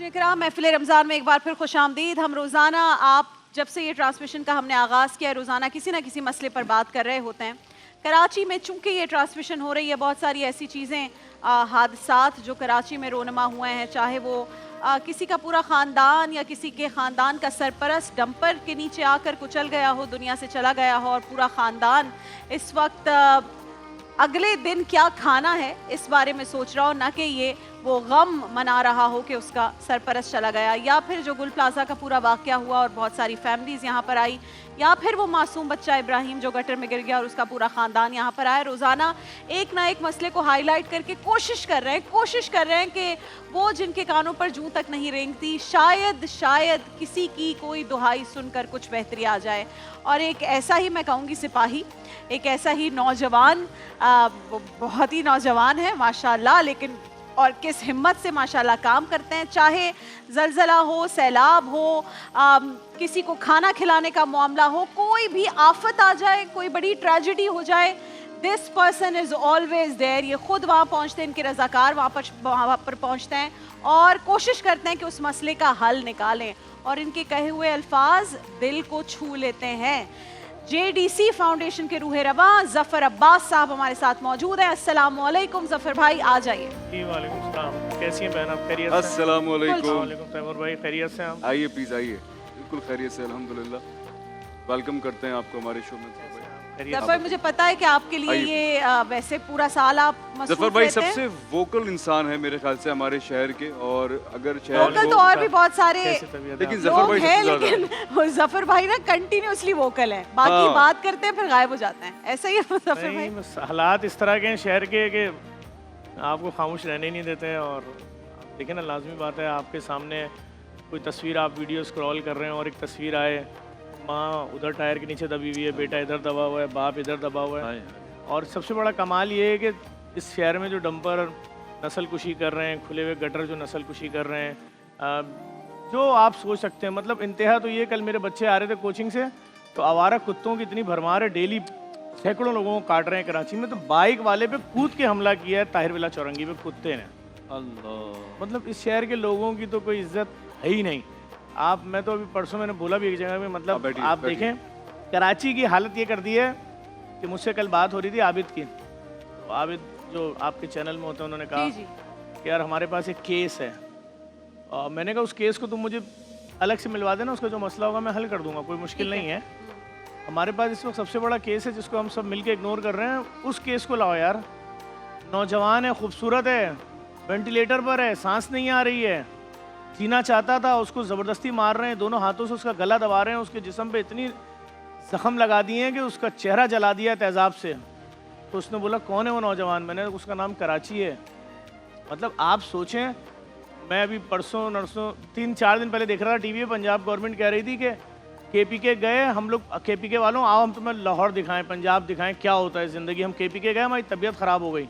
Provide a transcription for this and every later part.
नाज़रीन किराम, महफिल रमज़ान में एक बार फिर खुशामदीद। हम रोज़ाना आप जब से ये ट्रांसमिशन का हमने आगाज़ किया, रोज़ाना किसी ना किसी मसले पर बात कर रहे होते हैं। कराची में चूँकि ये ट्रांसमिशन हो रही है, बहुत सारी ऐसी चीज़ें, हादसात जो कराची में रोनमा हुए हैं, चाहे वो किसी का पूरा ख़ानदान या किसी के ख़ानदान का सरपरस्त डंपर के नीचे आकर कुचल गया हो, दुनिया से चला गया हो, और पूरा ख़ानदान इस वक्त अगले दिन क्या खाना है इस बारे में सोच रहा हो, ना कि ये वो गम मना रहा हो कि उसका सरपरस्त चला गया, या फिर जो गुल प्लाजा का पूरा वाक़या हुआ और बहुत सारी फैमिलीज़ यहाँ पर आई, या फिर वो मासूम बच्चा इब्राहिम जो गटर में गिर गया और उसका पूरा ख़ानदान यहाँ पर आया। रोज़ाना एक ना एक मसले को हाईलाइट करके कोशिश कर रहे हैं कि वो जिनके कानों पर जूं तक नहीं रेंगती, शायद किसी की कोई दुहाई सुनकर कुछ बेहतरी आ जाए। और एक ऐसा ही, मैं कहूँगी सिपाही, एक ऐसा ही नौजवान, बहुत ही नौजवान है माशाल्लाह, लेकिन और किस हिम्मत से माशाल्लाह काम करते हैं। चाहे ज़लज़ला हो, सैलाब हो, किसी को खाना खिलाने का मामला हो, कोई भी आफत आ जाए, कोई बड़ी ट्रेजेडी हो जाए, this person is always there. ये खुद वहाँ पहुँचते हैं, इनके रज़ाकार वहाँ पर पहुँचते हैं और कोशिश करते हैं कि उस मसले का हल निकालें, और इनके कहे हुए अल्फाज दिल को छू लेते हैं। JDC फाउंडेशन के रूहे रवा जफर अब्बास साहब हमारे साथ मौजूद हैं। अस्सलाम वालेकुम जफर भाई, आ जाइए। जी वालेकुम सलाम, कैसी हैं बहन आप? खैरियत से? अस्सलाम वालेकुम। वालेकुम तैमूर भाई, खैरियत से आप? आइए प्लीज आइए, बिल्कुल खैरियत से अल्हम्दुलिल्लाह। वेलकम करते हैं आपको हमारे शो में। जफर, मुझे पता है कि आपके लिए ये वैसे पूरा साल आप जफर भाई सबसे वोकल इंसान है मेरे ख्याल से हमारे शहर के, और अगर शहर वोकल तो और भी बहुत सारे लेकिन जफर भाई है, लेकिन जफर भाई ना कंटिन्यूअसली वोकल है, बाकी बात करते हैं फिर गायब हो जाते हैं, ऐसा ही है जफर भाई। हालात इस तरह के हैं शहर के कि आपको खामोश रहने नहीं देते हैं। और देखें ना, लाजमी बात है, आपके सामने कोई तस्वीर, आप वीडियो स्क्रॉल कर रहे हैं और एक तस्वीर आए, माँ उधर टायर के नीचे दबी हुई है, बेटा इधर दबा हुआ है, बाप इधर दबा हुआ है। और सबसे बड़ा कमाल ये है कि इस शहर में जो डंपर नस्ल कुशी कर रहे हैं, खुले हुए गटर जो नस्ल कुशी कर रहे हैं, जो आप सोच सकते हैं, मतलब इंतहा तो ये, कल मेरे बच्चे आ रहे थे कोचिंग से, तो आवारा कुत्तों की इतनी भरमार है, डेली सैकड़ों लोगों को काट रहे हैं कराची में। तो बाइक वाले पे कूद के हमला किया है ताहिर विला चौरंगी पे कुत्ते ने। अल्लाह, मतलब इस शहर के लोगों की तो कोई इज्जत है ही नहीं। मैं तो अभी परसों मैंने बोला भी एक जगह में, मतलब आप देखें कराची की हालत ये कर दी है कि मुझसे कल बात हो रही थी आबिद की, तो आबिद जो आपके चैनल में होते हैं, उन्होंने कहा कि यार हमारे पास एक केस है, और मैंने कहा उस केस को तुम मुझे अलग से मिलवा देना, उसका जो मसला होगा मैं हल कर दूंगा, कोई मुश्किल नहीं है। हमारे पास इस वक्त सबसे बड़ा केस है जिसको हम सब मिलके इग्नोर कर रहे हैं, उस केस को लाओ यार। नौजवान है, खूबसूरत है, वेंटिलेटर पर है, सांस नहीं आ रही है, जीना चाहता था, उसको ज़बरदस्ती मार रहे हैं, दोनों हाथों से उसका गला दबा रहे हैं, उसके जिस्म पे इतनी जख्म लगा दिए हैं कि उसका चेहरा जला दिया तेज़ाब से। तो उसने बोला कौन है वो नौजवान? मैंने उसका नाम कराची है। मतलब आप सोचें, मैं अभी परसों नरसों 3-4 दिन पहले देख रहा था टीवी पे, पंजाब गवर्नमेंट कह रही थी कि KPK गए हम लोग, KPK वालों आओ हम तुम्हें लाहौर दिखाएं, पंजाब दिखाएं क्या होता है ज़िंदगी। हम KPK गए, हमारी तबीयत ख़राब हो गई,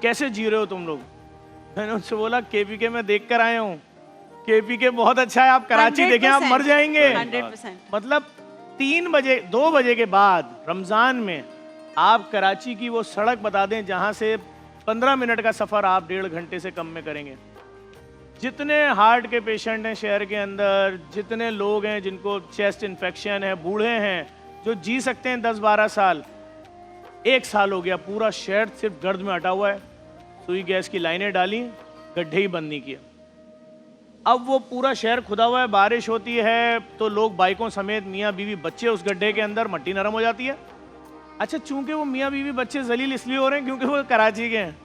कैसे जी रहे हो तुम लोग? मैंने उनसे बोला KPK में देख कर आए हूँ, KPK बहुत अच्छा है, आप कराची देखें, आप मर जाएंगे। 100%। मतलब 2 बजे के बाद रमज़ान में आप कराची की वो सड़क बता दें जहाँ से 15 मिनट का सफ़र आप 1.5 घंटे से कम में करेंगे। जितने हार्ट के पेशेंट हैं शहर के अंदर, जितने लोग हैं जिनको चेस्ट इन्फेक्शन है, बूढ़े हैं जो जी सकते हैं 10-12 साल, 1 साल हो गया पूरा शहर सिर्फ गर्द में हटा हुआ है। सुई गैस की लाइनें डाली, गड्ढे ही बंद नहीं किए। अब वो पूरा शहर खुदा हुआ है, बारिश होती है तो लोग बाइकों समेत मियाँ बीवी बच्चे उस गड्ढे के अंदर, मट्टी नरम हो जाती है। अच्छा, चूंकि वो मियाँ बीवी बच्चे जलील इसलिए हो रहे हैं क्योंकि वो कराची के हैं,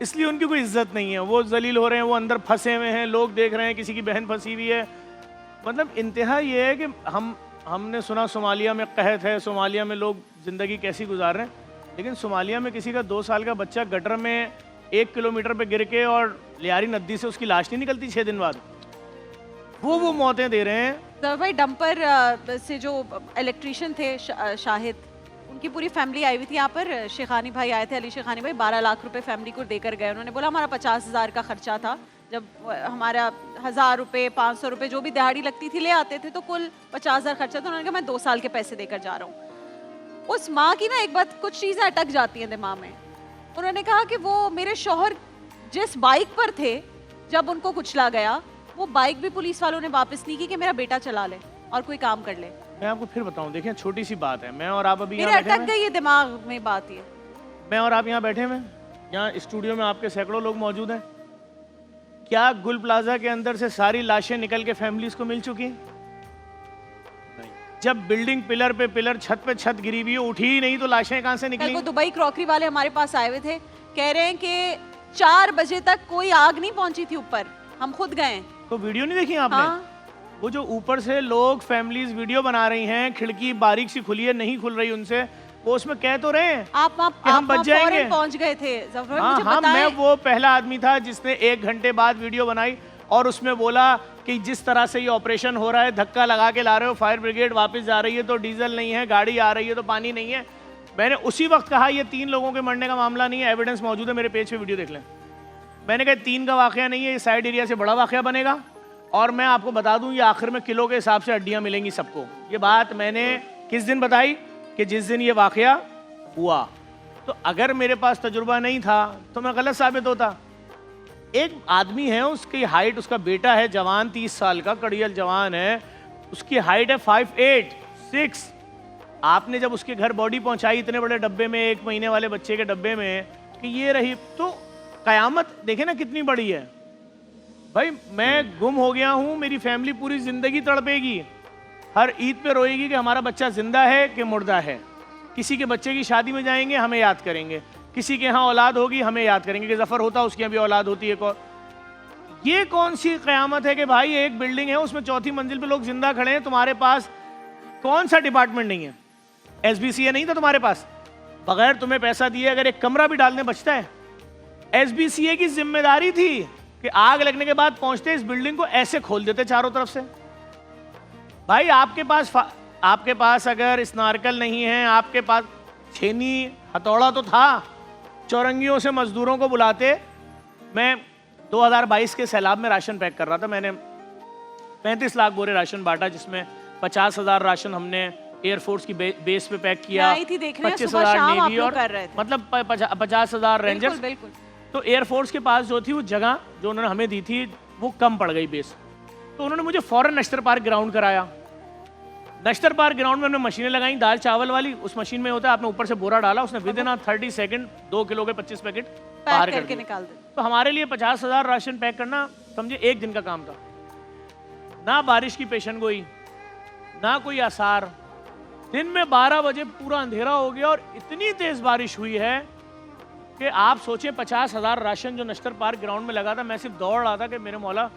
इसलिए उनकी कोई इज्जत नहीं है, वो जलील हो रहे हैं, वो अंदर फंसे हुए हैं, लोग देख रहे हैं, किसी की बहन फंसी हुई है। मतलब इंतहा ये है कि हमने सुना सोमालिया में कहत है, सोमालिया में लोग ज़िंदगी कैसी गुजार रहे हैं, लेकिन सोमालिया में किसी का 2 साल का बच्चा गटर में 1 किलोमीटर पे गिर के और लियारी नदी से उसकी लाश नहीं निकलती 6 दिन बाद, वो मौतें दे रहे हैं। तो भाई डंपर से जो इलेक्ट्रीशियन थे शाहिद, उनकी पूरी फैमिली आई हुई थी यहाँ पर, शेखानी भाई आए थे, अली शेखानी भाई 12 लाख रुपए फैमिली को देकर गए। उन्होंने बोला हमारा 50,000 का खर्चा था, जब हमारा 1,000 रुपये 500 रुपये जो भी दिहाड़ी लगती थी ले आते थे, तो कुल 50,000 खर्चा था। उन्होंने कहा मैं 2 साल के पैसे देकर जा रहा हूँ। उस माँ की ना एक बात, कुछ चीज़ें अटक जाती हैं दिमाग में। उन्होंने कहा कि वो मेरे शौहर जिस बाइक पर थे जब उनको कुचला गया, वो बाइक भी पुलिस वालों ने वापस नहीं की कि मेरा बेटा चला ले और कोई काम कर ले। मैं आपको फिर बताऊं, देखिए छोटी सी बात है, मैं और आप अभी मेरे यहाँ बैठे अटक हैं, गई ये दिमाग में बात ये। मैं और आप यहाँ बैठे हैं, यहाँ स्टूडियो में आपके सैकड़ों लोग मौजूद हैं। क्या गुल प्लाजा के अंदर से सारी लाशें निकल के फैमिलीज को मिल चुकी हैं? नहीं। जब बिल्डिंग पिलर पे पिलर, छत पे छत गिरी हुई है, उठी ही नहीं तो लाशें कहाँ से कल निकली? को दुबई क्रॉकरी वाले हमारे पास आए हुए थे, कह रहे हैं कि 4 बजे तक कोई आग नहीं पहुंची थी ऊपर, हम खुद गए। तो वीडियो नहीं देखी आपने? हाँ। वो जो ऊपर से लोग फैमिलीज वीडियो बना रही हैं, खिड़की बारीक सी खुली है, नहीं खुल रही उनसे, वो उसमें कह तो रहे हैं आप वहाँ कि हम बच जाएंगे। पहुंच गए थे ज़फर, हाँ मुझे हाँ, बताएं। मैं वो पहला आदमी था जिसने 1 घंटे बाद वीडियो बनाई और उसमें बोला कि जिस तरह से ये ऑपरेशन हो रहा है, धक्का लगा के ला रहे हो, फायर ब्रिगेड वापस जा रही है तो डीजल नहीं है, गाड़ी आ रही है तो पानी नहीं है। मैंने उसी वक्त कहा ये 3 लोगों के मरने का मामला नहीं है, एविडेंस मौजूद है, मेरे पेज पे वीडियो देख लें। मैंने कहा 3 का वाकया नहीं है, ये साइड एरिया से बड़ा वाकया बनेगा और मैं आपको बता दूं ये आखिर में किलो के हिसाब से हड्डियां मिलेंगी सबको। ये बात मैंने किस दिन बताई? कि जिस दिन ये वाकया हुआ। तो अगर मेरे पास तजुर्बा नहीं था तो मैं गलत साबित होता। एक आदमी है, उसकी हाइट, उसका बेटा है जवान 30 साल का, कड़ियल जवान है, उसकी हाइट है 5'8", 6। आपने जब उसके घर बॉडी पहुंचाई इतने बड़े डब्बे में, 1 महीने वाले बच्चे के डब्बे में, कि ये रही, तो कयामत देखे ना कितनी बड़ी है। भाई मैं गुम हो गया हूं, मेरी फैमिली पूरी जिंदगी तड़पेगी, हर ईद पे रोएगी कि हमारा बच्चा जिंदा है कि मुर्दा है। किसी के बच्चे की शादी में जाएंगे, हमें याद करेंगे, किसी के यहाँ औलाद होगी, हमें याद करेंगे कि जफर होता उसकी यहाँ भी औलाद होती है। ये कौन सी कयामत है कि भाई एक बिल्डिंग है उसमें 4थी मंजिल पे लोग जिंदा खड़े हैं, तुम्हारे पास कौन सा डिपार्टमेंट नहीं है? SBCA नहीं था तुम्हारे पास? बगैर तुम्हें पैसा दिए अगर एक कमरा भी डालने बचता है। SBCA की जिम्मेदारी थी कि आग लगने के बाद पहुंचते इस बिल्डिंग को ऐसे खोल देते चारों तरफ से। भाई आपके पास अगर स्नार्कल नहीं है, आपके पास छेनी हथौड़ा तो था, चौरंगियों से मजदूरों को बुलाते। मैं 2022 के सैलाब में राशन पैक कर रहा था, मैंने 35 लाख बोरे राशन बांटा, जिसमें 50,000 राशन हमने एयरफोर्स की बेस पे पैक किया, 25,000 नेवी और मतलब 50,000 रेंजर्स। बिल्कुल। तो एयरफोर्स के पास जो थी वो जगह जो उन्होंने हमें दी थी वो कम पड़ गई बेस, तो उन्होंने मुझे फौरन नश्तर पार्क ग्राउंड कराया। नश्तर पार्क ग्राउंड में हमने मशीनें लगाई, दाल चावल वाली। उस मशीन में होता है, आपने ऊपर से बोरा डाला, उसने विद इन 30 सेकंड 2 किलो के 25 पैकेट बाहर करके निकाल दे। तो हमारे लिए 50,000 राशन पैक करना समझे 1 दिन का काम था। ना बारिश की पेशन गोई, ना कोई आसार। दिन में 12 बजे पूरा अंधेरा हो गया और इतनी तेज बारिश हुई है कि आप सोचें 50,000 राशन जो नश्तर पार्क ग्राउंड में लगा था, मैं सिर्फ दौड़ रहा था कि मेरे मौला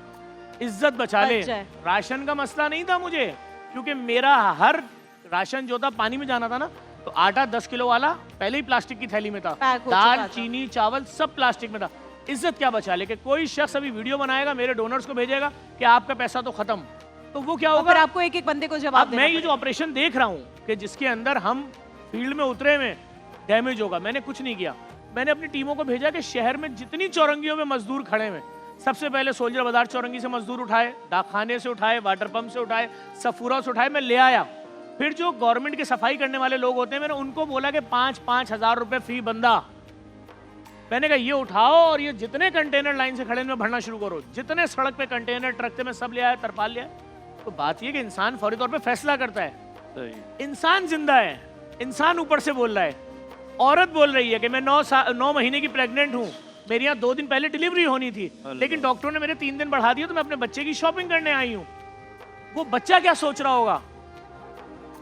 इज्जत बचा ले। राशन का मसला नहीं था मुझे, क्योंकि मेरा हर राशन जो था पानी में जाना था ना, तो आटा 10 किलो वाला पहले ही प्लास्टिक की थैली में था, दाल चीनी चावल सब प्लास्टिक में था। इज्जत क्या बचा ले कि कोई शख्स अभी वीडियो बनाएगा, मेरे डोनर्स को भेजेगा कि आपका पैसा तो खत्म, तो वो क्या होगा? आपको एक एक बंदे को जवाब देना। मैं ये जो ऑपरेशन देख रहा हूँ कि जिसके अंदर हम फील्ड में उतरे में डैमेज होगा, मैंने कुछ नहीं किया। मैंने अपनी टीमों को भेजा कि शहर में जितनी चौरंगियों में मजदूर खड़े हैं, सबसे पहले सोल्जर बाजार चौरंगी से मजदूर उठाए, डाकखाने से उठाए, वाटर पंप से उठाए, सफूरा से उठाए, मैं ले आया। फिर जो गवर्नमेंट की सफाई करने वाले लोग होते हैं, मैंने उनको बोला कि 5-5 हज़ार रुपए फी बंदा। मैंने कहा ये उठाओ और ये जितने कंटेनर लाइन से खड़े हैं भरना शुरू करो। जितने सड़क पे कंटेनर ट्रक थे मैं सब ले आया, तरपाल लिया। तो बात ये कि इंसान फौरी तौर पे फैसला करता है। इंसान जिंदा है, इंसान ऊपर से बोल रहा है। औरत बोल रही है कि मैं 9 महीने की प्रेग्नेंट हूँ, मेरे यहाँ 2 दिन पहले डिलीवरी होनी थी, लेकिन डॉक्टरों ने मेरे 3 दिन बढ़ा दिया, तो मैं अपने बच्चे की शॉपिंग करने आई हूँ। वो बच्चा क्या सोच रहा होगा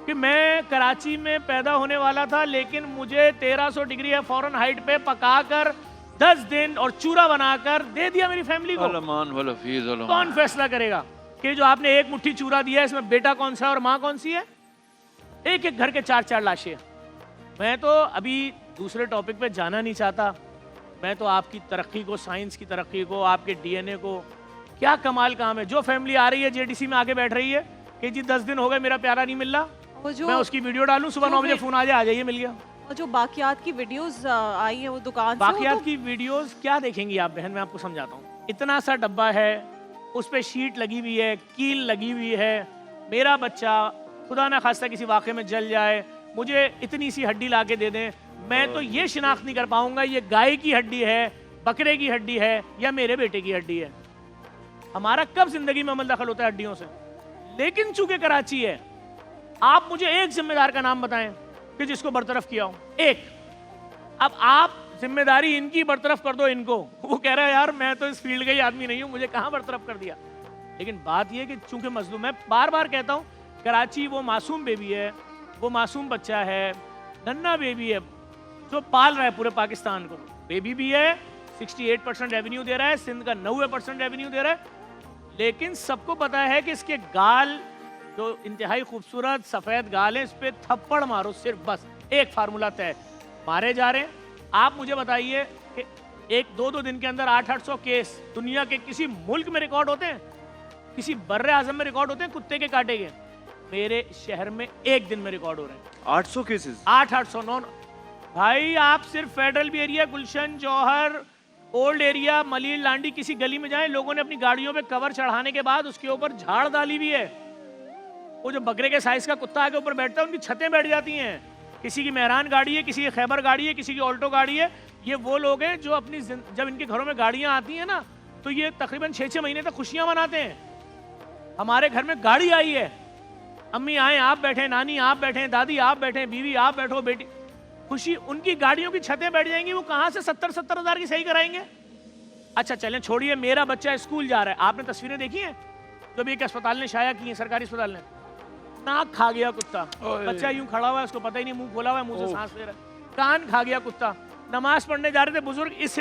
कि मैं कराची में पैदा होने वाला था, लेकिन मुझे 1300 डिग्री है फ़ारेनहाइट पे पकाकर 10 दिन और चूरा बनाकर दे दिया मेरी फैमिली को। कौन फैसला करेगा कि जो आपने एक मुट्ठी चूरा दिया है, इसमें बेटा कौन सा है और माँ कौन सी है? एक एक घर के 4-4 लाशें। मैं तो अभी दूसरे टॉपिक पे जाना नहीं चाहता। मैं तो आपकी तरक्की को, साइंस की तरक्की को, आपके DNA को, क्या कमाल काम है। जो फैमिली आ रही है JDC में आके बैठ रही है कि जी 10 दिन हो गए मेरा प्यारा नहीं मिल रहा, मैं उसकी वीडियो डालूं, सुबह 9 बजे फोन आ जाइए मिल गया। और जो बाकियात की वीडियोस आई है वो दुकान से, बाकियात की वीडियोस क्या देखेंगी आप बहन, मैं आपको समझाता हूँ। इतना सा डब्बा है, उस पर शीट लगी हुई है, कील लगी हुई है, मेरा बच्चा खुदा ना खास्ता किसी वाक़े में जल जाए, मुझे इतनी सी हड्डी ला के दे दें, मैं तो ये शिनाख्त नहीं कर पाऊंगा ये गाय की हड्डी है, बकरे की हड्डी है या मेरे बेटे की हड्डी है। हमारा कब जिंदगी में अमल दखल होता है हड्डियों से? लेकिन चूंकि कराची है, आप मुझे एक जिम्मेदार का नाम बताएं कि जिसको बरतरफ किया हो, एक। अब आप जिम्मेदारी इनकी बरतरफ कर दो इनको, वो कह रहा है यार मैं तो इस फील्ड का ही आदमी नहीं हूं, मुझे कहां बरतरफ कर दिया। लेकिन बात यह कि चूंकि मजलूम, मैं बार बार कहता हूं, कराची वो मासूम बेबी है, वो मासूम बच्चा है, नन्ना बेबी है जो पाल रहा है पूरे पाकिस्तान को। बेबी भी है, 68% रेवेन्यू दे रहा है, सिंध का 90% रेवेन्यू दे रहा है। लेकिन सबको पता है कि इसके गाल जो इंतहाई खूबसूरत सफ़ेद गाल है, इस पर थप्पड़ मारो सिर्फ, बस एक फार्मूला तय, मारे जा रहे हैं। आप मुझे बताइए कि एक दो दिन के अंदर 800 केस दुनिया के किसी मुल्क में रिकॉर्ड होते हैं? किसी बर्रे आजम में रिकॉर्ड होते हैं कुत्ते के काटे के? मेरे शहर में एक दिन में रिकॉर्ड हो रहे हैं 800 केसेस। 800 नॉन भाई, आप सिर्फ फेडरल भी एरिया, गुलशन, जौहर, ओल्ड एरिया, मलीर, लांडी, किसी गली में जाएं, लोगों ने अपनी गाड़ियों पे कवर चढ़ाने के बाद उसके ऊपर झाड़ डाली हुई है। वो जो बकरे के साइज का कुत्ता आके ऊपर बैठता है, उनकी छतें बैठ जाती हैं। किसी की मेहरान गाड़ी है, किसी की खैबर गाड़ी है, किसी की ऑल्टो गाड़ी है। ये वो लोग हैं जो अपनी जब इनके घरों में गाड़ियां आती हैं ना, तो ये तकरीबन 6-6 महीने तक खुशियां मनाते हैं। हमारे घर में गाड़ी आई है, अम्मी आए, आप बैठे, नानी आप बैठे, दादी आप बैठे, बीवी आप बैठो, बेटी, खुशी। उनकी गाड़ियों की छतें बैठ जाएंगी, वो कहां से 70-70 हज़ार की सही कराएंगे? अच्छा चलें, छोड़िए, मेरा बच्चा स्कूल जा रहा है, आपने तस्वीरें देखी हैं जो भी एक अस्पताल ने शाया की है, सरकारी अस्पताल ने? नाक खा गया कुत्ता, बच्चा यूं खड़ा हुआ है, उसको पता ही नहीं, मुंह खोला हुआ है, मुंह से सांस ले रहा है। कान खा गया कुत्ता, नमाज पढ़ने जा रहे थे बुजुर्ग, इस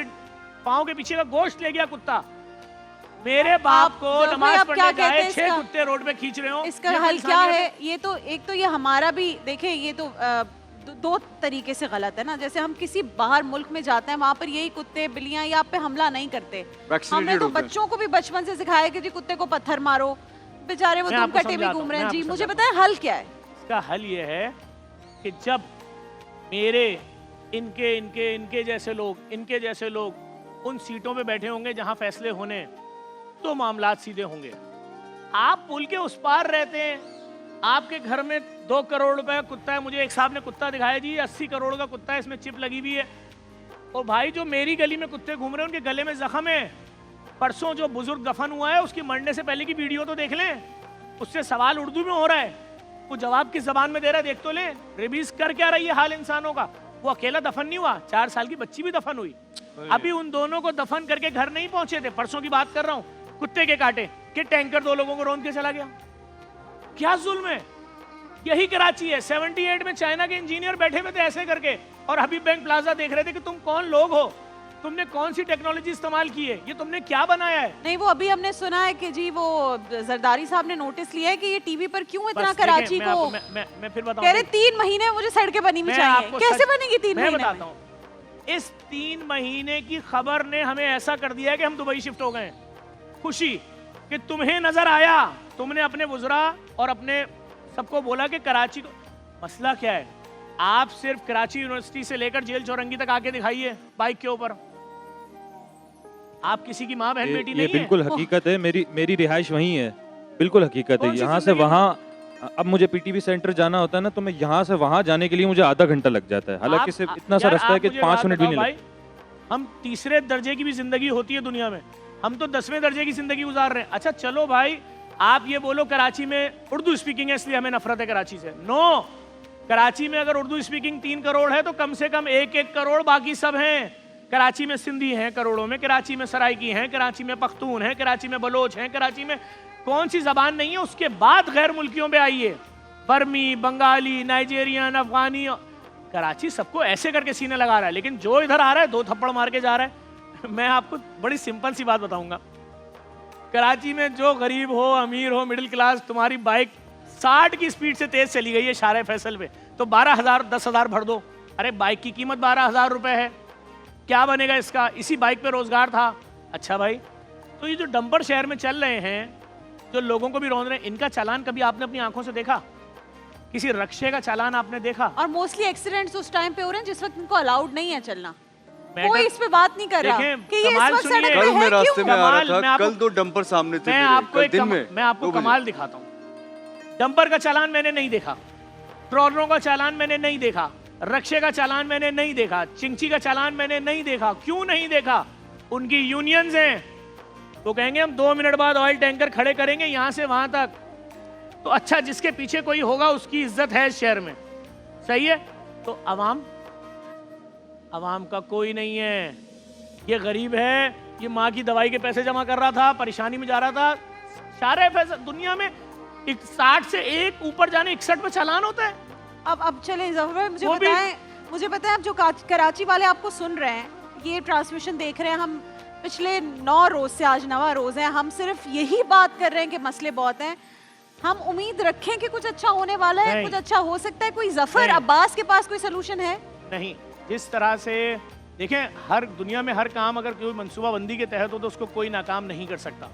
पाँव के पीछे का गोश्त ले गया कुत्ता। मेरे बाप को नमाज पढ़ने जाए, 6 कुत्ते रोड पे खींच रहे हो। इसका हल क्या है? ये तो एक तो ये हमारा भी देखें, ये तो दो तरीके से गलत है ना। जैसे हम किसी बाहर मुल्क में जाते हैं, वहाँ पर यही कुत्ते बिल्लियां या आप पे हमला नहीं करते। हमने तो बच्चों को भी बचपन से सिखाया कि जी कुत्ते को पत्थर मारो, बेचारे वो तुम कटे भी घूम रहे हैं। जी मुझे बताएं हल क्या है? इसका हल ये है कि जब मेरे इनके जैसे लोग उन सीटों पे बैठे होंगे जहां फैसले होने, तो मामलात सीधे होंगे। आप पुल के उस पार रहते हैं, आपके घर में 2 करोड़ रुपए का कुत्ता है। मुझे एक साहब ने कुत्ता दिखाया जी, 80 करोड़ का कुत्ता है, इसमें चिप लगी हुई है। और भाई जो मेरी गली में कुत्ते घूम रहे हैं, उनके गले में जख्म है। परसों जो बुजुर्ग दफन हुआ है, उसकी मरने से पहले की वीडियो तो देख लें, उससे सवाल उर्दू में हो रहा है, वो जवाब किस जबान में दे रहा है देख तो लें। रेबीज कर क्या रही है हाल इंसानों का। वो अकेला दफन नहीं हुआ, 4 साल की बच्ची भी दफन हुई। अभी उन दोनों को दफन करके घर नहीं पहुंचे थे, परसों की बात कर रहा हूँ, कुत्ते के काटे कि टैंकर 2 लोगों को रौंद के चला गया। क्या जुल्म है? यही कराची है। 78 में चाइना के इंजीनियर बैठे हुए थे ऐसे करके, और हबीब बैंक प्लाजा देख रहे थे कि तुम कौन लोग हो, तुमने कौन सी टेक्नोलॉजी इस्तेमाल की है, ये तुमने क्या बनाया है। नहीं, वो अभी हमने सुना है कि जी वो जरदारी साहब ने नोटिस लिया है कि ये टीवी पर क्यों इतना कराची को मैं फिर बताऊं, कह रहे 3 महीने मुझे सड़कें बनी हुई चाहिए। कैसे बनेगी 3 महीने? मैं बताता हूँ, इस 3 महीने की खबर ने हमें ऐसा कर दिया है कि हम दुबई शिफ्ट हो गए। खुशी कि तुम्हें नजर आया, तुमने अपने वुज़रा और अपने सबको बोला कि कराची को, मसला क्या है? आप सिर्फ कराची यूनिवर्सिटी से लेकर जेल चौरंगी तक आके दिखाइए बाइक के ऊपर। आप किसी की माँ बहन बेटी नहीं है। ये बिल्कुल हकीकत है, मेरी रिहाइश वहीं है, बिल्कुल हकीकत है। यहाँ से वहाँ, अब मुझे पीटीवी सेंटर जाना होता है ना, तो मैं यहाँ से वहाँ जाने के लिए मुझे आधा घंटा लग जाता है, हालांकि सिर्फ इतना सा रास्ता है कि 5 मिनट भी नहीं लगते। हम तीसरे दर्जे की भी जिंदगी होती है दुनिया में, हम तो 10वें दर्जे की जिंदगी गुजार रहे हैं। अच्छा चलो भाई, आप ये बोलो कराची में उर्दू स्पीकिंग है इसलिए हमें नफरत है कराची से। नो, कराची में अगर उर्दू स्पीकिंग 3 करोड़ है तो कम से कम 1-1 करोड़ बाकी सब हैं। कराची में सिंधी हैं करोड़ों में, कराची में सराइकी हैं, कराची में पख्तून हैं, कराची में बलोच हैं, कराची में कौन सी जबान नहीं है। उसके बाद गैर मुल्कियों पे आइए, बर्मी, बंगाली, नाइजेरियन, अफगानी। कराची सबको ऐसे करके सीने लगा रहा है, लेकिन जो इधर आ रहा है 2 थप्पड़ मार के जा रहा है। मैं आपको बड़ी सिंपल सी बात बताऊंगा, कराची में जो गरीब हो, अमीर हो, मिडिल क्लास, तुम्हारी बाइक 60 की स्पीड से तेज चली गई है शारे फैसल पे, तो 12,000 10,000 भर दो। अरे बाइक की कीमत 12,000 रुपए है, क्या बनेगा इसका? इसी बाइक पे रोजगार था। अच्छा भाई, तो ये जो डंपर शहर में चल रहे हैं, जो लोगों को भी रौंद रहे हैं, इनका चालान कभी आपने अपनी आंखों से देखा? किसी रक्षे का चालान आपने देखा? और मोस्टली एक्सीडेंट्स उस टाइम पे हो रहे हैं जिस वक्त इनको अलाउड नहीं है चलना। कोई इस पे बात नहीं कर रहा कि ये इस वक्त सड़क पे कल है मैं रास्ते में आ रहा था, कल 2 डंपर सामने थे। मैं आपको कमाल दिखाता हूँ। डंपर का चालान मैंने नहीं देखा, ट्रॉलरों का चालान मैंने नहीं देखा, रक्षे का चालान मैंने नहीं देखा, चिंची का चालान मैंने नहीं देखा। क्यों नहीं देखा? उनकी यूनियंस हैं, वो कहेंगे हम 2 मिनट बाद ऑयल टैंकर खड़े करेंगे यहां से वहां तक। तो अच्छा, जिसके पीछे कोई होगा उसकी इज्जत है इस शहर में, सही है। तो अवाम का कोई नहीं है। ये गरीब है, ये माँ की दवाई के पैसे जमा कर रहा था, परेशानी में जा रहा था। सारे पैसे दुनिया में 60 से एक ऊपर जाने 61 पे चालान होता है। अब चले जफर भाई, मुझे बताएं अब जो कराची वाले आपको सुन रहे हैं, ये ट्रांसमिशन देख रहे हैं, हम पिछले 9 रोज से आज 9वां रोज है, हम सिर्फ यही बात कर रहे हैं कि मसले बहुत हैं। हम उम्मीद रखें कि कुछ अच्छा होने वाला है, कुछ अच्छा हो सकता है। कोई जफर अब्बास के पास कोई सलूशन है? नहीं। जिस तरह से देखें, हर दुनिया में हर काम अगर कोई मनसूबाबंदी के तहत हो तो उसको कोई नाकाम नहीं कर सकता।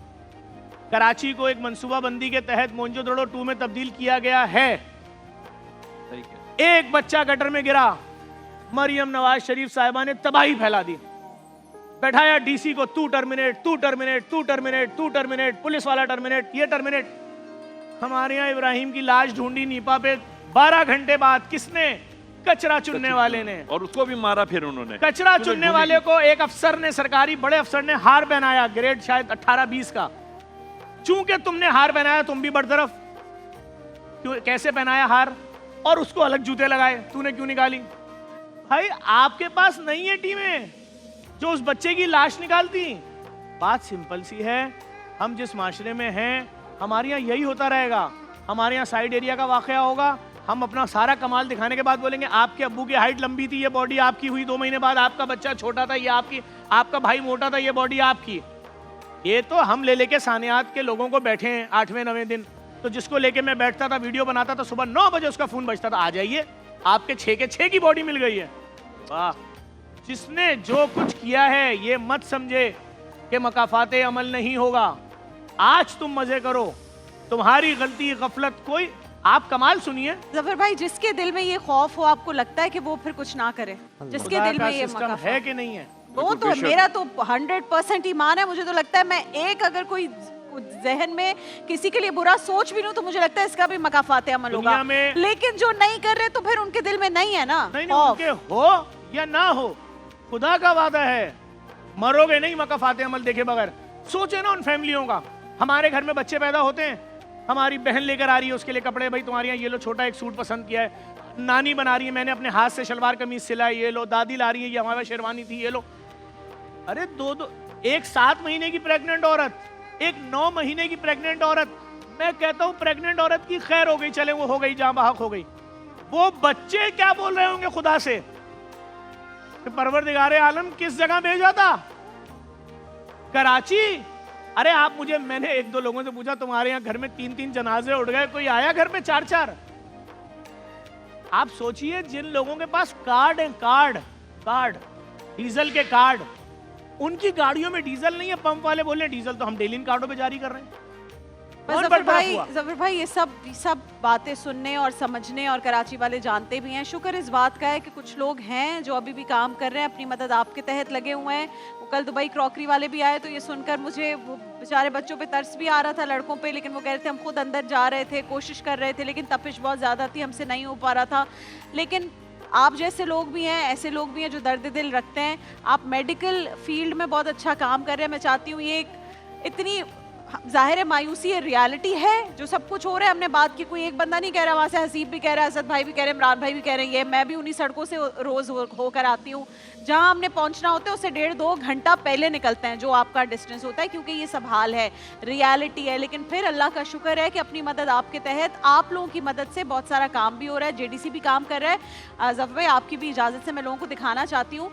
कराची को एक मनसूबाबंदी के तहत मोइंजोदड़ो 2 में तब्दील किया गया है। एक बच्चा गटर में गिरा, मरियम नवाज शरीफ साहिबा ने तबाही फैला दी, बैठाया डीसी को, तू टर्मिनेट, तू टर्मिनेट, तू टर्मिनेट, तू टर्मिनेट, पुलिस वाला टर्मिनेट, ये टर्मिनेट। हमारे यहाँ इब्राहिम की लाश ढूंढी नीपा पे 12 घंटे बाद, किसने? कचरा चुनने वाले ने, और उसको भी मारा फिर उन्होंने। कचरा चुनने वाले को एक अफसर ने, सरकारी बड़े अफसर ने हार पहनाया, ग्रेड शायद 18-20 का। चूंकि तुमने हार पहनाया, तुम भी बरतरफ। क्यों, कैसे पहनाया हार? और उसको अलग जूते लगाए, तूने क्यों निकाली? भाई आपके पास नहीं है टीमें जो उस बच्चे की लाश निकालती। बात सिंपल सी है, हम जिस माशरे में हैं, हमारे यहाँ यही होता रहेगा। हमारे यहाँ साइड एरिया का वाकया होगा, हम अपना सारा कमाल दिखाने के बाद बोलेंगे आपके अब्बू की हाइट लंबी थी, ये बॉडी आपकी हुई, 2 महीने बाद आपका बच्चा छोटा था, ये आपकी, आपका भाई मोटा था, ये बॉडी आपकी। ये तो हम ले लेके सानियात के लोगों को बैठे हैं 8वें 9वें दिन। तो जिसको लेके मैं बैठता था, वीडियो बनाता था, सुबह 9 बजे उसका फोन बजता था, आ जाइए आपके 6 के 6 की बॉडी मिल गई है। वाह, जिसने जो कुछ किया है ये मत समझे कि मकाफाते अमल नहीं होगा। आज तुम मजे करो, तुम्हारी गलती गफलत कोई, आप कमाल सुनिए जफर भाई, जिसके दिल में ये खौफ हो, आपको लगता है कि वो फिर कुछ ना करे? जिसके दिल में ये सिस्टम है कि नहीं है? वो तो मेरा तो 100% ईमान है। मुझे तो लगता है मैं एक अगर कोई जहन में किसी के लिए बुरा सोच भी लूं तो मुझे लगता है इसका भी मकाफाते अमल होगा। लेकिन जो नहीं कर रहे तो फिर उनके दिल में नहीं है ना। नहीं, उनके हो या ना हो, खुदा का वादा है, मरोगे नहीं मकाफाते अमल देखे बगैर। सोचे ना उन फैमिलियों का। हमारे घर में बच्चे पैदा होते हैं, हमारी बहन लेकर आ रही है उसके लिए कपड़े, भाई तुम्हारे यहाँ ये लो छोटा एक सूट पसंद किया है, नानी बना रही है मैंने अपने हाथ से शलवार कमीज सिलाई, ये लो, दादी ला रही है ये हमारा शेरवानी थी, ये लो। अरे एक 7 महीने की प्रेग्नेंट औरत, एक 9 महीने की प्रेग्नेंट औरत, मैं कहता हूं प्रेग्नेंट औरत की खैर हो गई, चले वो हो गई, जहां बहक हो गई। वो बच्चे क्या बोल रहे होंगे खुदा से कि परवरदिगारे आलम किस जगह भेजा था? कराची। अरे आप मुझे, मैंने 1-2 लोगों से पूछा तुम्हारे यहाँ घर में 3-3 जनाजे उठ गए, कोई आया घर में 4-4? आप सोचिए जिन लोगों के पास कार्ड है, कार्ड डीजल के कार्ड, उनकी गाड़ियों में डीजल नहीं है। पंप वाले बोल रहे हैं डीजल तो हम डेली इन कार्डों पे जारी कर रहे हैं। जफर भाई ये सब बातें सुनने और समझने और कराची वाले जानते भी हैं। शुक्र इस बात का है कि कुछ लोग हैं जो अभी भी काम कर रहे हैं, अपनी मदद आपके तहत लगे हुए हैं। वो कल दुबई क्रॉकरी वाले भी आए तो ये सुनकर मुझे वो बेचारे बच्चों पे तरस भी आ रहा था, लड़कों पे, लेकिन वो कह रहे थे हम खुद अंदर जा रहे थे, कोशिश कर रहे थे, लेकिन तपिश बहुत ज़्यादा थी, हमसे नहीं हो पा रहा था। लेकिन आप जैसे लोग भी हैं, ऐसे लोग भी हैं जो दर्द दिल रखते हैं। आप मेडिकल फील्ड में बहुत अच्छा काम कर रहे हैं। मैं चाहती हूँ ये इतनी जाहिर है मायूसी है, रियलिटी है जो सब कुछ हो रहा है। हमने बात की, कोई एक बंदा नहीं कह रहा, वहाँ से हसीब भी कह रहा है, असद भाई भी कह रहे हैं, इमरान भाई भी कह रहे हैं, ये मैं भी उन्हीं सड़कों से रोज होकर आती हूँ। जहाँ हमने पहुँचना होता है उससे 1.5-2 घंटा पहले निकलते हैं, जो आपका डिस्टेंस होता है, क्योंकि ये सब हाल है, रियलिटी है। लेकिन फिर अल्लाह का शुक्र है कि अपनी मदद आपके तहत, आप लोगों की मदद से बहुत सारा काम भी हो रहा है। JDC भी काम कर रहा है। जफर भाई आपकी भी इजाज़त से मैं लोगों को दिखाना चाहती हूँ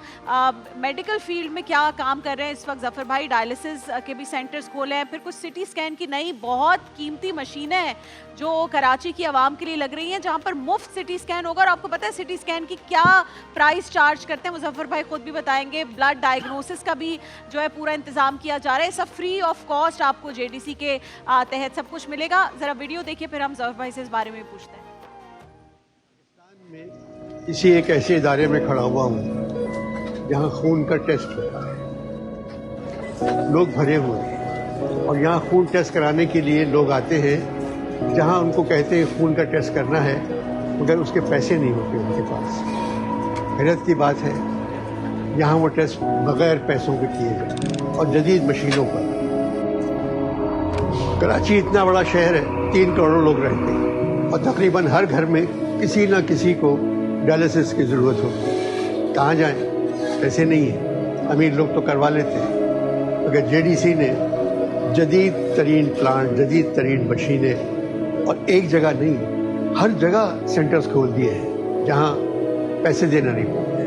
मेडिकल फील्ड में क्या काम कर रहे हैं इस वक्त जफर भाई। डायलिसिस के भी सेंटर्स खोले हैं, फिर कुछ सिटी स्कैन की नई बहुत कीमती मशीनें हैं जो कराची की आवाम के लिए लग रही हैं, जहाँ पर मुफ्त सिटी स्कैन होगा। और आपको पता है सिटी स्कैन की क्या प्राइस चार्ज करते हैं, मुजफ्फर भाई खुद भी बताएंगे। ब्लड डायग्नोसिस का भी जो है पूरा इंतजाम किया जा रहा है, सब फ्री ऑफ कॉस्ट आपको JDC के तहत सब कुछ मिलेगा। जरा वीडियो देखिए, फिर हम जफर भाई से इस बारे में पूछते हैं। में किसी एक ऐसे इदारे में खड़ा हुआ हूँ जहाँ खून का टेस्ट होता है, लोग भरे हुए हैं, और यहाँ खून टेस्ट कराने के लिए लोग आते हैं जहाँ उनको कहते हैं खून का टेस्ट करना है, मगर उसके पैसे नहीं होते उनके पास। हैरत की बात है, यहाँ वो टेस्ट बगैर पैसों के किए जाते हैं और जदीद मशीनों पर। कराची इतना बड़ा शहर है, 3 करोड़ लोग रहते हैं और तकरीबन हर घर में किसी न किसी को डायलिसिस की ज़रूरत होती है। कहाँ जाएं? पैसे नहीं है, अमीर लोग तो करवा लेते हैं, मगर जेडीसी ने जदीद तरीन प्लांट, जदीद तरीन मशीनें और एक जगह नहीं, हर जगह सेंटर्स खोल दिए हैं जहाँ पैसे देना नहीं पड़ते।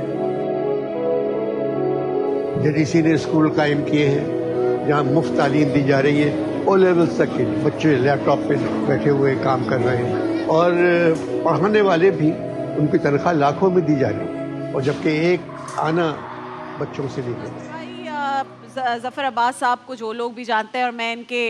जेडीसी ने स्कूल कायम किए हैं जहाँ मुफ्त तालीम दी जा रही है, ओ लेवल्स तक के बच्चे लैपटॉप पे बैठे हुए काम कर रहे हैं और पढ़ाने वाले भी, उनकी तनख्वाह लाखों में दी जा रही है और जबकि एक आना बच्चों से नहीं लेते। ज़फ़र अब्बास साहब को जो लोग भी जानते हैं और मैं इनके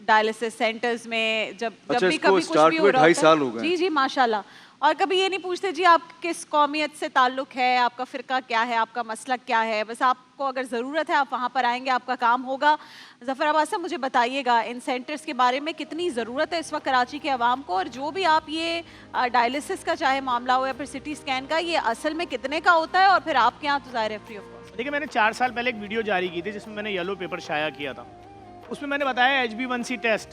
डायलिसिस सेंटर्स में जब भी कभी कुछ भी हो रहा है, 2.5 साल हो गए। जी जी माशाल्लाह, और कभी ये नहीं पूछते जी आप किस कौमियत से ताल्लुक है, आपका फ़िरका क्या है, आपका मसलक क्या है, बस आपको अगर ज़रूरत है आप वहाँ पर आएंगे, आपका काम होगा। ज़फ़र अब्बास साहब मुझे बताइएगा इन सेंटर्स के बारे में, कितनी ज़रूरत है इस वक्त कराची के अवाम को, और जो भी आप ये डायलिसिस का चाहे मामला हो या फिर सिटी स्कैन का, ये असल में कितने का होता है और फिर आपके यहाँ तो ज़ाहिर है फ्री ऑफ कॉस्ट। देखिए, मैंने 4 साल पहले एक वीडियो जारी की थी जिसमें मैंने येलो पेपर शाया किया था। उसमें मैंने बताया HB1C टेस्ट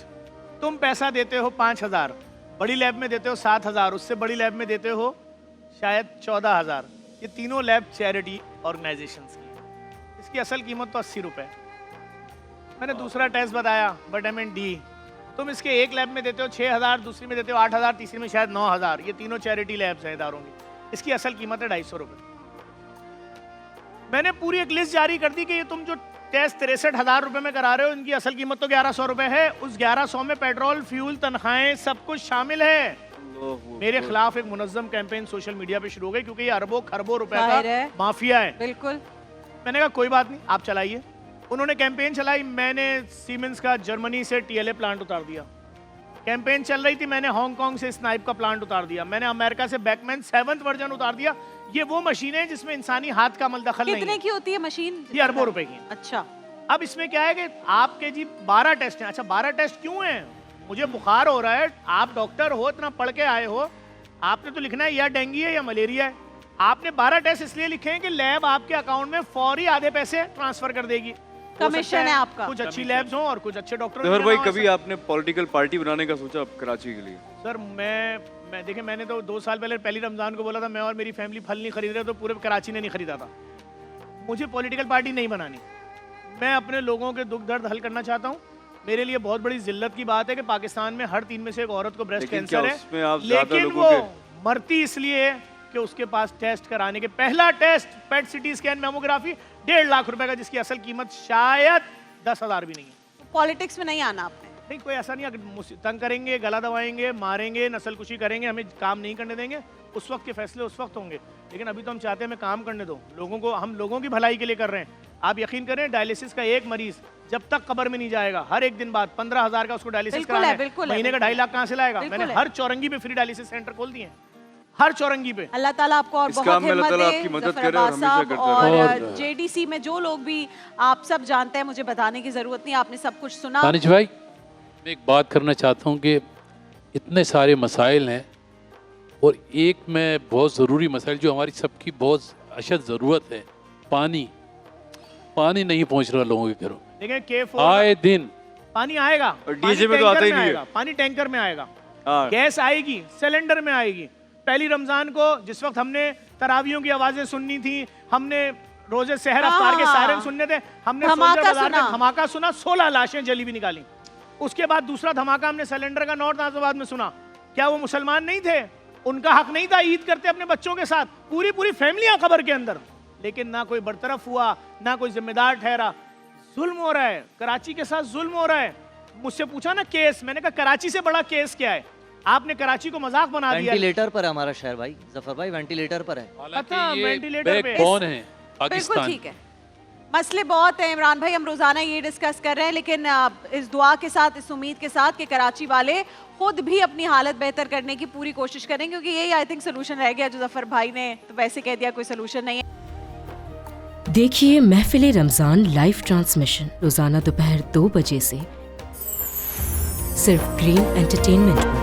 तुम पैसा देते हो 5,000, बड़ी लैब में देते हो 7,000, उससे बड़ी लैब में देते हो शायद 14,000। ये तीनों लैब चैरिटी ऑर्गेनाइजेशंस की है। इसकी असल कीमत तो 80 रुपये। मैंने दूसरा टेस्ट बताया विटामिन D, तुम इसके एक लैब में देते हो 6,000, दूसरी में देते हो 8,000, तीसरी में शायद 9,000। ये तीनों चैरिटी लैब्स हैं इदारों की। इसकी असल कीमत है 250 रुपये। मैंने पूरी एक लिस्ट जारी कर दी कि ये तुम जो टेस्ट 63,000 रुपये में करा रहे हो, इनकी असल कीमत तो 1,100 रुपये है। उस 1,100 में पेट्रोल, फ्यूल, तनख्वाहें सब कुछ शामिल है। मेरे खिलाफ एक मुनज़्ज़म कैंपेन सोशल मीडिया पे शुरू हो गई क्योंकि ये अरबों खरबों रुपए का माफिया है। बिल्कुल। मैंने कहा कोई बात नहीं, आप चलाइए। उन्होंने कैंपेन चलाई, मैंने सीमेंस का जर्मनी से TLA प्लांट उतार दिया। कैंपेन चल रही थी, मैंने हांगकांग से स्नाइप का प्लांट उतार दिया। मैंने अमेरिका से बैकमैन 7th वर्जन उतार दिया। ये वो मशीनें जिसमें इंसानी हाथ का अमल दखल नहीं है। कितने की होती है मशीन? ये अरबों रुपए की। अच्छा, अब इसमें क्या है कि आपके जी 12 टेस्ट हैं। अच्छा, 12 टेस्ट क्यों हैं? मुझे बुखार हो रहा है, आप डॉक्टर हो, इतना पढ़ के आए हो, आपने तो लिखना है या डेंगू है या मलेरिया है। आपने 12 टेस्ट इसलिए लिखे हैं कि लैब आपके अकाउंट में फौरी आधे पैसे ट्रांसफर कर देगी। कमीशन है आपका। कुछ अच्छी लैब्स हों और कुछ अच्छे डॉक्टर। जफर भाई, कभी आपने पॉलिटिकल पार्टी बनाने का सोचा कराची के लिए? सर मैं देखिए, मैंने तो 2 साल पहले पहली रमजान को बोला था मैं और मेरी फैमिली फल नहीं खरीद रहे, तो पूरे कराची ने नहीं खरीदा था। मुझे पॉलिटिकल पार्टी नहीं बनानी। मैं अपने लोगों के दुख दर्द हल करना चाहता हूँ। मेरे लिए बहुत बड़ी जिल्लत की बात है कि पाकिस्तान में हर 3 में से एक औरत को ब्रेस्ट कैंसर है, लेकिन वो मरती इसलिए है कि उसके पास टेस्ट कराने के, पहला test PET CT scan mammography 1.5 lakh रुपए का, जिसकी असल कीमत शायद 10,000 भी नहीं है। पॉलिटिक्स में नहीं आना आपने? नहीं, कोई ऐसा नहीं। अगर तंग करेंगे, गला दबाएंगे, मारेंगे, नस्लकुशी करेंगे, हमें काम नहीं करने देंगे, उस वक्त के फैसले उस वक्त होंगे। लेकिन अभी तो हम चाहते हैं हमें काम करने दो लोगों को। हम लोगों की भलाई के लिए कर रहे हैं। आप यकीन करें, डायलिसिस का एक मरीज जब तक कब्र में नहीं जाएगा, हर एक दिन बाद 15,000 का उसको डायलिसिस कराना है। महीने का 2.5 लाख कहाँ से लाएगा? मैंने हर चौरंगी पे फ्री डायलिसिस सेंटर खोल दिए हैं, हर चौरंगी पे। अल्लाह ताला आपको और बहुत हिम्मत दे, ज़फ़र अब्बास साहब। और JDC में जो लोग भी आप सब जानते हैं, मुझे बताने की जरूरत नहीं, आपने सब कुछ सुना। दानिश भाई, मैं एक बात करना चाहता हूँ कि इतने सारे मसाइल हैं और एक में बहुत ज़रूरी मसाइल जो हमारी सबकी बहुत अशद ज़रूरत है, पानी नहीं पहुँच रहा लोगों के घरों में। देखिए, आए दिन पानी आएगा, डीजे में तो आता ही नहीं है। पानी टैंकर में आएगा, गैस आएगी, सिलेंडर में आएगी। पहली रमजान को जिस वक्त हमने तरावियों की आवाजें सुननी थी, हमने रोजे सहर अफ्तार के सायरन सुनने थे, हमने धमाका सुना, 16 लाशें जली भी निकाली। उसके बाद दूसरा धमाका हमने सिलेंडर का नॉर्थ नाजिबाद में सुना। क्या वो मुसलमान नहीं थे? उनका हक नहीं था ईद करते अपने बच्चों के साथ? पूरी फैमिलियां कब्र के अंदर, लेकिन ना कोई बरतरफ हुआ, ना कोई जिम्मेदार ठहरा। जुल्म हो रहा है, कराची के साथ जुल्म हो रहा है। मुझसे पूछा ना केस, मैंने कहा कराची से बड़ा केस क्या है? आपने कराची को मजाक बना दिया। वेंटिलेटर पर है हमारा शहर भाई, जफर भाई वेंटिलेटर पर है। वेंटिलेटर पे कौन है पाकिस्तान? ठीक है, मसले बहुत हैं इमरान भाई, हम रोजाना ये डिस्कस कर रहे हैं, लेकिन इस दुआ के साथ, इस उम्मीद के साथ कि कराची वाले खुद भी अपनी हालत बेहतर करने की पूरी कोशिश करें, क्योंकि यही आई थिंक सोल्यूशन रह गया। जो जफर भाई ने तो वैसे कह दिया कोई सोल्यूशन नहीं है। देखिए महफिल रमजान लाइव ट्रांसमिशन रोजाना दोपहर 2 बजे से सिर्फ ग्रीन एंटरटेनमेंट।